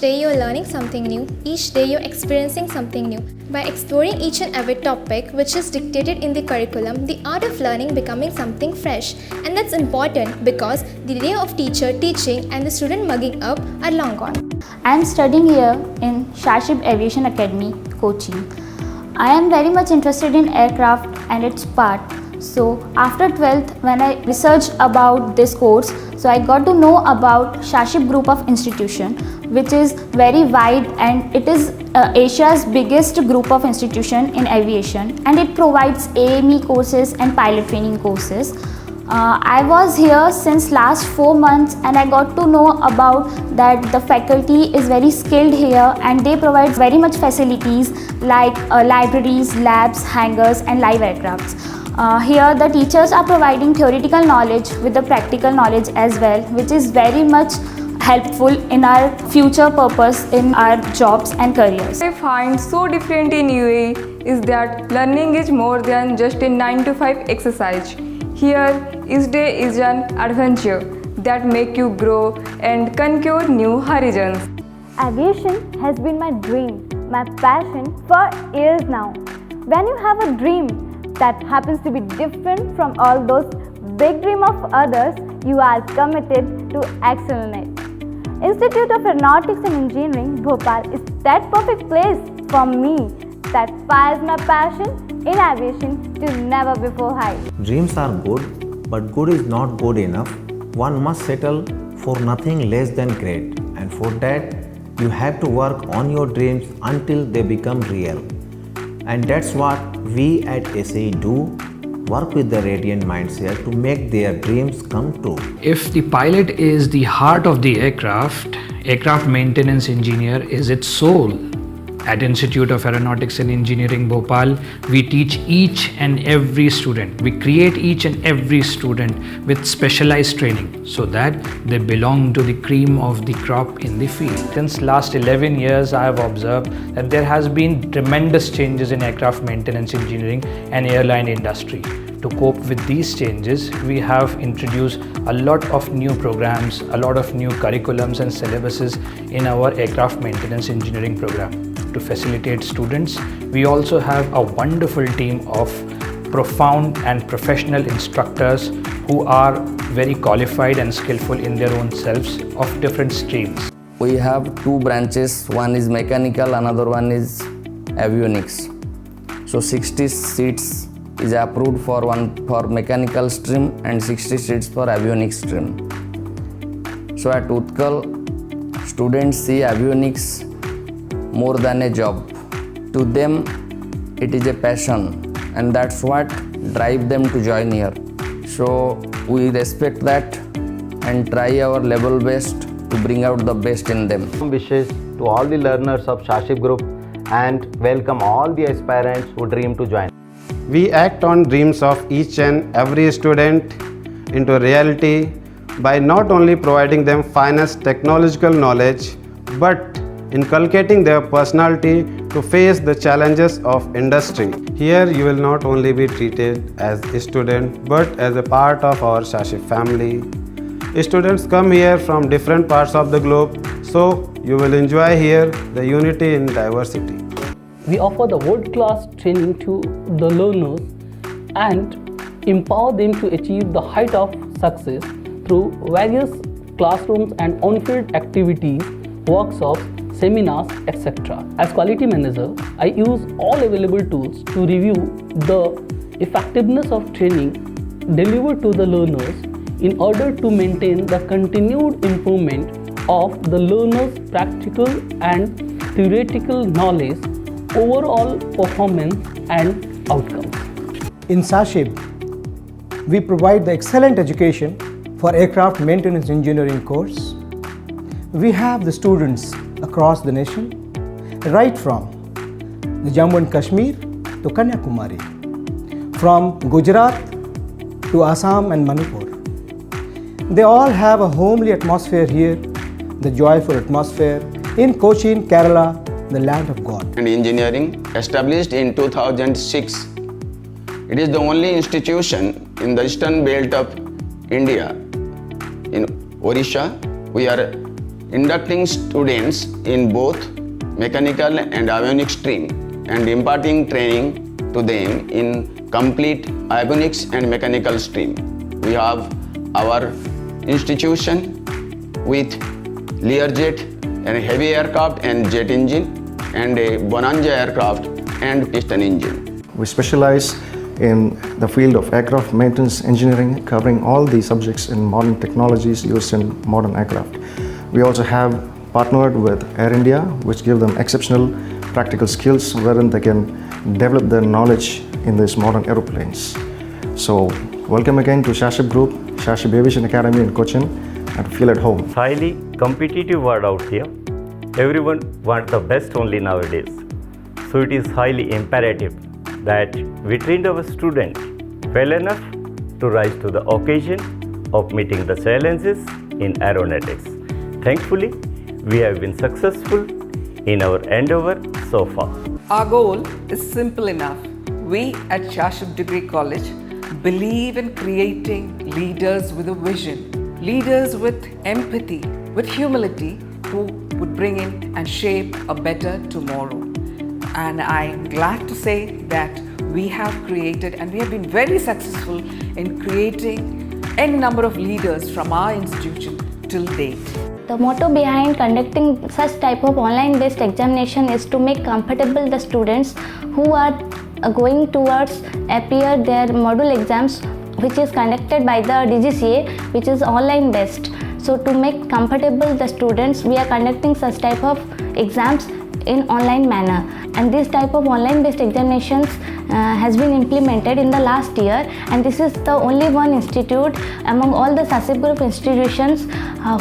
day you're learning something new, each day you're experiencing something new. By exploring each and every topic which is dictated in the curriculum, the art of learning becoming something fresh. And that's important because the day of teacher teaching and the student mugging up are long gone. I am studying here in Sha-Shib Aviation Academy, Kochi. I am very much interested in aircraft and its part. So after 12th, when I researched about this course, so I got to know about Sha-Shib Group of institution, which is very wide, and it is Asia's biggest group of institution in aviation, and it provides AME courses and pilot training courses. I was here since last 4 months, and I got to know about that the faculty is very skilled here, and they provide very much facilities like libraries, labs, hangars and live aircrafts. Here the teachers are providing theoretical knowledge with the practical knowledge as well, which is very much helpful in our future purpose in our jobs and careers. What I find so different in UAE is that learning is more than just a 9-to-5 exercise. Here, each day is an adventure that makes you grow and conquer new horizons. Aviation has been my dream, my passion for years now. When you have a dream that happens to be different from all those big dreams of others, you are committed to excel in it. Institute of Aeronautics and Engineering, Bhopal is that perfect place for me that fires my passion in aviation to never before high. Dreams are good, but good is not good enough. One must settle for nothing less than great, and for that you have to work on your dreams until they become real. And that's what we at SAE do, work with the radiant minds here to make their dreams come true. If the pilot is the heart of the aircraft maintenance engineer is its soul. At Institute of Aeronautics and Engineering Bhopal, we teach each and every student. We create each and every student with specialized training so that they belong to the cream of the crop in the field. Since last 11 years, I have observed that there has been tremendous changes in aircraft maintenance engineering and airline industry. To cope with these changes, we have introduced a lot of new programs, a lot of new curriculums and syllabuses in our aircraft maintenance engineering program. To facilitate students, we also have a wonderful team of profound and professional instructors who are very qualified and skillful in their own selves of different streams. We have two branches, one is mechanical, another one is avionics. So 60 seats is approved for mechanical stream and 60 seats for avionics stream. So at Utkal, students see avionics more than a job. To them, it is a passion, and that's what drives them to join here. So we respect that and try our level best to bring out the best in them. Wishes to all the learners of Sha-Shib Group and welcome all the aspirants who dream to join. We act on dreams of each and every student into reality by not only providing them finest technological knowledge, but inculcating their personality to face the challenges of industry. Here you will not only be treated as a student, but as a part of our Sha-Shib family. Students come here from different parts of the globe, so you will enjoy here the unity in diversity. We offer the world-class training to the learners and empower them to achieve the height of success through various classrooms and on-field activities, workshops, seminars, etc. As quality manager, I use all available tools to review the effectiveness of training delivered to the learners in order to maintain the continued improvement of the learners' practical and theoretical knowledge, overall performance and outcomes. In Sha-Shib, we provide the excellent education for aircraft maintenance engineering course. We have the students across the nation, right from the Jammu and Kashmir to Kanyakumari, from Gujarat to Assam and Manipur. They all have a homely atmosphere here, the joyful atmosphere in Cochin, Kerala, the land of God. And engineering, established in 2006. It is the only institution in the eastern belt of India. In Odisha, we are inducting students in both mechanical and avionics stream and imparting training to them in complete avionics and mechanical stream. We have our institution with Learjet, a heavy aircraft and jet engine, and a Bonanza aircraft and piston engine. We specialize in the field of aircraft maintenance engineering, covering all the subjects in modern technologies used in modern aircraft. We also have partnered with Air India, which give them exceptional practical skills wherein they can develop their knowledge in these modern aeroplanes. So, welcome again to Sha-Shib Group, Sha-Shib Aviation Academy in Cochin, and feel at home. Highly competitive world out here. Everyone wants the best only nowadays. So it is highly imperative that we train our students well enough to rise to the occasion of meeting the challenges in aeronautics. Thankfully, we have been successful in our endeavor so far. Our goal is simple enough. We at Sha-Shib Degree College believe in creating leaders with a vision, leaders with empathy, with humility, who would bring in and shape a better tomorrow. And I'm glad to say that we have created and we have been very successful in creating n number of leaders from our institution till date. The motto behind conducting such type of online based examination is to make comfortable the students who are going towards appear their module exams, which is conducted by the DGCA, which is online based. So to make comfortable the students, we are conducting such type of exams in online manner, and this type of online based examinations has been implemented in the last year, and this is the only one institute among all the Sha-Shib Group institutions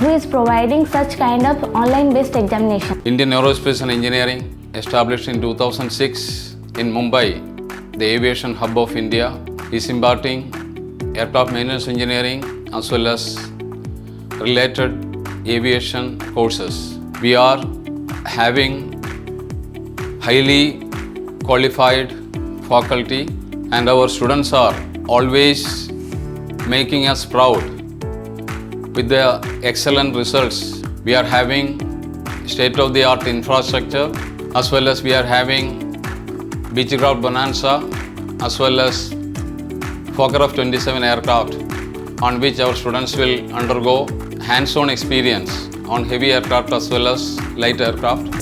who is providing such kind of online based examination. Indian Aerospace and Engineering, established in 2006 in Mumbai, the aviation hub of India, is imparting aircraft maintenance engineering as well as related aviation courses. We are having highly qualified faculty, and our students are always making us proud with the excellent results. We are having state-of-the-art infrastructure, as well as we are having Beechcraft Bonanza, as well as Fokker 27 aircraft, on which our students will undergo hands-on experience on heavy aircraft as well as light aircraft.